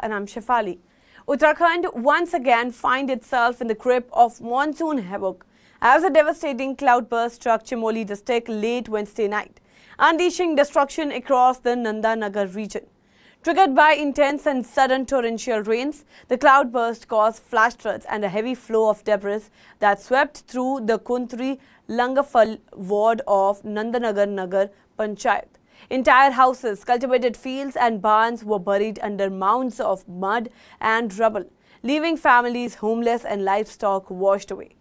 and I'm Shefali. Uttarakhand once again finds itself in the grip of monsoon havoc as a devastating cloudburst struck Chamoli district late Wednesday night, unleashing destruction across the Nandanagar region. Triggered by intense and sudden torrential rains, the cloudburst caused flash floods and a heavy flow of debris that swept through the Kuntri Langafal ward of Nandanagar Nagar Panchayat. Entire houses, cultivated fields and barns were buried under mounds of mud and rubble, leaving families homeless and livestock washed away.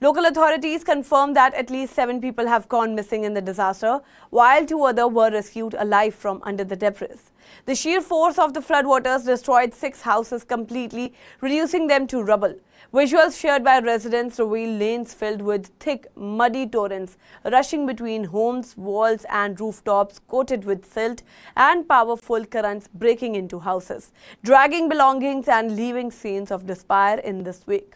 Local authorities confirmed that at least 7 people have gone missing in the disaster, while 2 others were rescued alive from under the debris. The sheer force of the floodwaters destroyed 6 houses completely, reducing them to rubble. Visuals shared by residents reveal lanes filled with thick, muddy torrents rushing between homes, walls and rooftops coated with silt, and powerful currents breaking into houses, dragging belongings and leaving scenes of despair in this wake.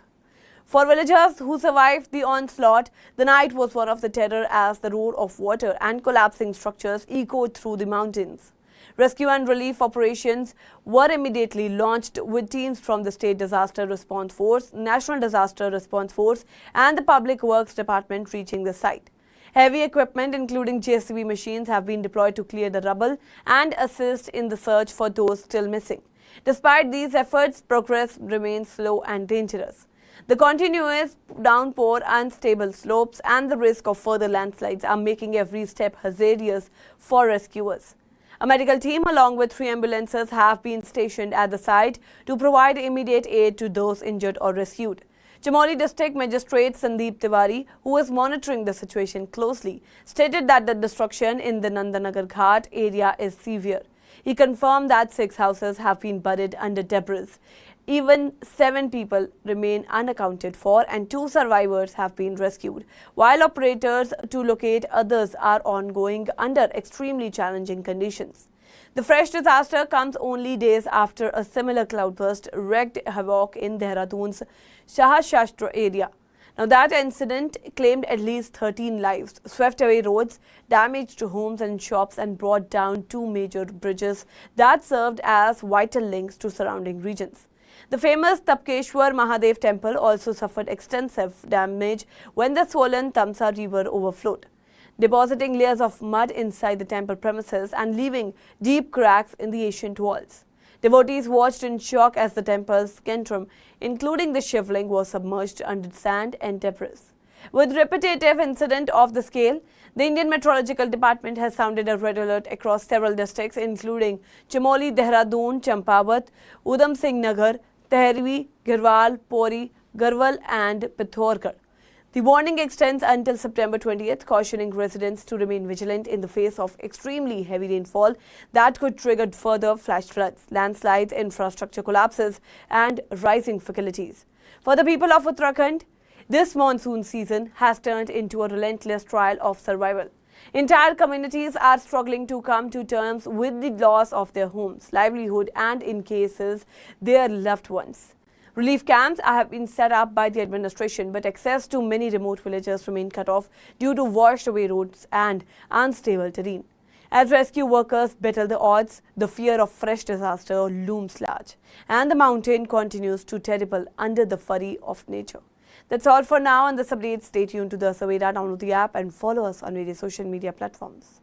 For villagers who survived the onslaught, the night was one of the terror as the roar of water and collapsing structures echoed through the mountains. Rescue and relief operations were immediately launched with teams from the State Disaster Response Force, National Disaster Response Force and the Public Works Department reaching the site. Heavy equipment including JCB machines have been deployed to clear the rubble and assist in the search for those still missing. Despite these efforts, progress remains slow and dangerous. The continuous downpour, unstable slopes and the risk of further landslides are making every step hazardous for rescuers. A medical team along with 3 ambulances have been stationed at the site to provide immediate aid to those injured or rescued. Chamoli District Magistrate Sandeep Tiwari, who is monitoring the situation closely, stated that the destruction in the Nandanagar Ghat area is severe. He confirmed that 6 houses have been buried under debris. Even 7 people remain unaccounted for and 2 survivors have been rescued, while operators to locate others are ongoing under extremely challenging conditions. The fresh disaster comes only days after a similar cloudburst wreaked havoc in Dehradun's Shahshastra area. Now, that incident claimed at least 13 lives, swept away roads, damaged homes and shops and brought down 2 major bridges that served as vital links to surrounding regions. The famous Tapkeshwar Mahadev temple also suffered extensive damage when the swollen Tamsa river overflowed, depositing layers of mud inside the temple premises and leaving deep cracks in the ancient walls. Devotees watched in shock as the temple's centrum, including the shivling, was submerged under sand and debris. With repetitive incidents of the scale, the Indian Meteorological Department has sounded a red alert across several districts including Chamoli, Dehradun, Champawat, Udham Singh Nagar, Tehri, Girwal, Pori, Garhwal and Pithoragarh. The warning extends until September 20th, cautioning residents to remain vigilant in the face of extremely heavy rainfall that could trigger further flash floods, landslides, infrastructure collapses and rising fatalities. For the people of Uttarakhand, this monsoon season has turned into a relentless trial of survival. Entire communities are struggling to come to terms with the loss of their homes, livelihood and, in cases, their loved ones. Relief camps have been set up by the administration, but access to many remote villages remain cut off due to washed-away roads and unstable terrain. As rescue workers battle the odds, the fear of fresh disaster looms large, and the mountain continues to terrible under the fury of nature. That's all for now on this update. Stay tuned to the Saveda, download the app and follow us on various social media platforms.